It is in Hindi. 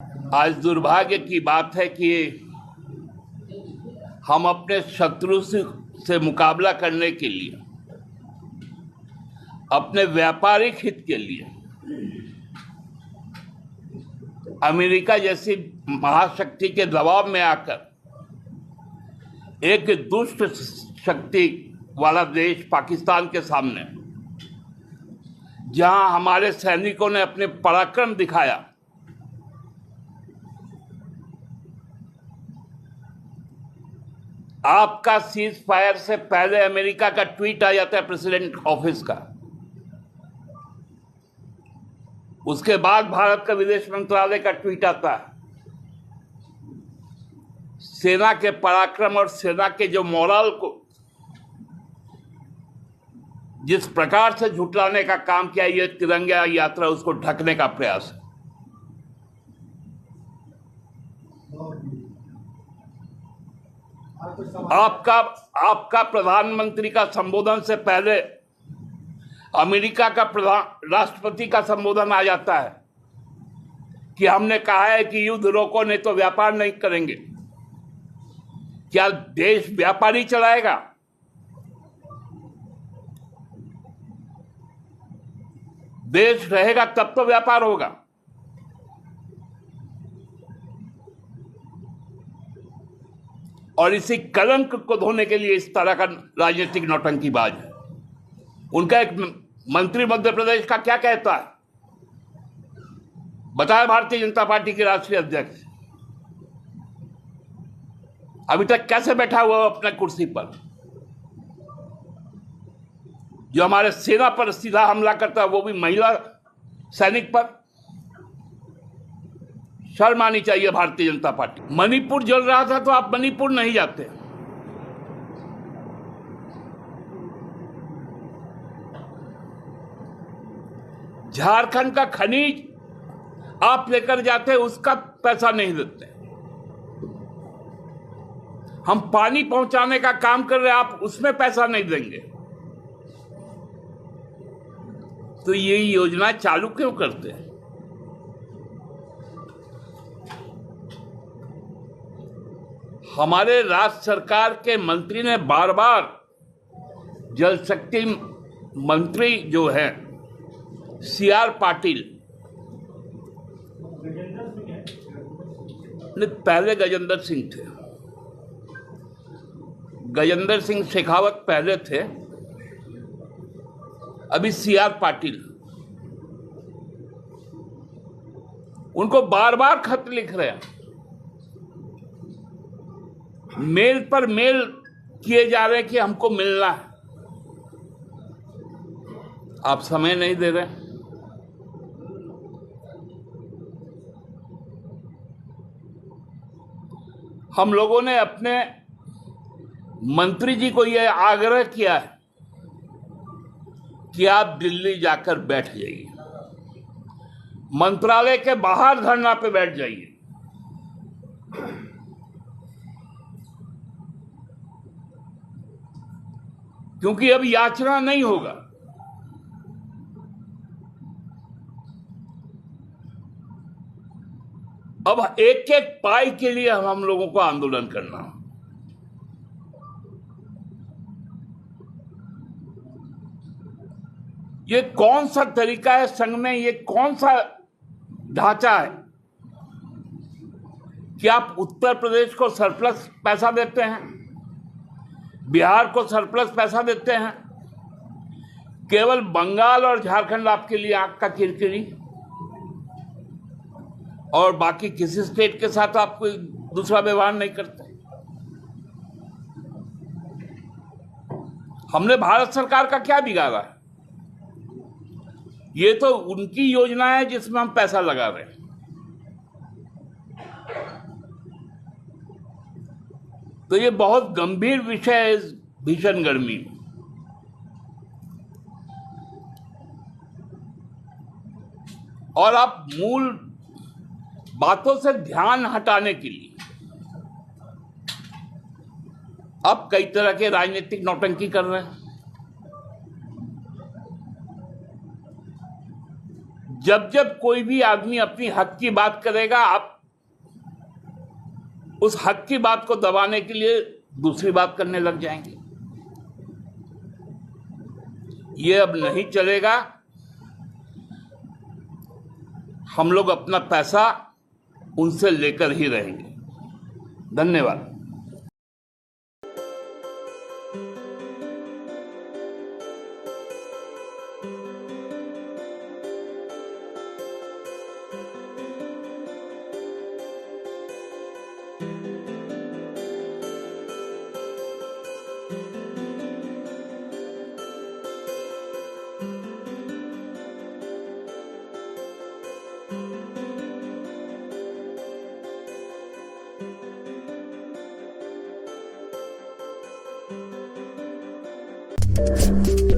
आज दुर्भाग्य की बात है कि हम अपने शत्रु से मुकाबला करने के लिए, अपने व्यापारिक हित के लिए अमेरिका जैसी महाशक्ति के दबाव में आकर एक दुष्ट शक्ति वाला देश पाकिस्तान के सामने, जहां हमारे सैनिकों ने अपने पराक्रम दिखाया, आपका सीज फायर से पहले अमेरिका का ट्वीट आ जाता है प्रेसिडेंट ऑफिस का, उसके बाद भारत का विदेश मंत्रालय का ट्वीट आता है। सेना के पराक्रम और सेना के जो मोरल को जिस प्रकार से झुटलाने का काम किया, ये तिरंगा यात्रा उसको ढकने का प्रयास है। आपका प्रधानमंत्री का संबोधन से पहले अमेरिका का राष्ट्रपति का संबोधन आ जाता है कि हमने कहा है कि युद्ध रोको, नहीं तो व्यापार नहीं करेंगे। क्या देश व्यापारी चलाएगा? देश रहेगा तब तो व्यापार होगा। और इसी कलंक को धोने के लिए इस तरह का राजनीतिक नौटंकीबाज है। उनका एक मंत्री मध्य प्रदेश का क्या कहता है, बताया भारतीय जनता पार्टी के राष्ट्रीय अध्यक्ष, अभी तक कैसे बैठा हुआ अपने कुर्सी पर, जो हमारे सेना पर सीधा हमला करता है, वो भी महिला सैनिक पर। शर्म आनी चाहिए भारतीय जनता पार्टी। मणिपुर जल रहा था तो आप मणिपुर नहीं जाते। झारखंड का खनिज आप लेकर जाते, उसका पैसा नहीं देते। हम पानी पहुंचाने का काम कर रहे हैं, आप उसमें पैसा नहीं देंगे। तो ये योजना चालू क्यों करते हैं? हमारे राज्य सरकार के मंत्री ने बार बार जल शक्ति मंत्री जो है सीआर पाटिल ने, पहले गजेंद्र सिंह थे, गजेंद्र सिंह शेखावत पहले थे, अभी सीआर पाटिल, उनको बार बार खत लिख रहे हैं, मेल पर मेल किए जा रहे हैं कि हमको मिलना है। आप समय नहीं दे रहे। हम लोगों ने अपने मंत्री जी को यह आग्रह किया है कि आप दिल्ली जाकर बैठ जाइए, मंत्रालय के बाहर धरना पे बैठ जाइए। क्योंकि अब याचना नहीं होगा। अब एक एक पाई के लिए हम लोगों को आंदोलन करना। ये कौन सा तरीका है संघ में, ये कौन सा ढांचा है कि आप उत्तर प्रदेश को सरप्लस पैसा देते हैं, बिहार को सरप्लस पैसा देते हैं, केवल बंगाल और झारखंड आपके लिए आंख का किरकिरी, और बाकी किसी स्टेट के साथ आप कोई दूसरा व्यवहार नहीं करते। हमने भारत सरकार का क्या बिगाड़ा है? ये तो उनकी योजना है जिसमें हम पैसा लगा रहे हैं। तो ये बहुत गंभीर विषय है इस भीषण गर्मी में। और आप मूल बातों से ध्यान हटाने के लिए अब कई तरह के राजनीतिक नौटंकी कर रहे हैं। जब जब कोई भी आदमी अपनी हक की बात करेगा, आप उस हक की बात को दबाने के लिए दूसरी बात करने लग जाएंगे। ये अब नहीं चलेगा। हम लोग अपना पैसा उनसे लेकर ही रहेंगे। धन्यवाद। you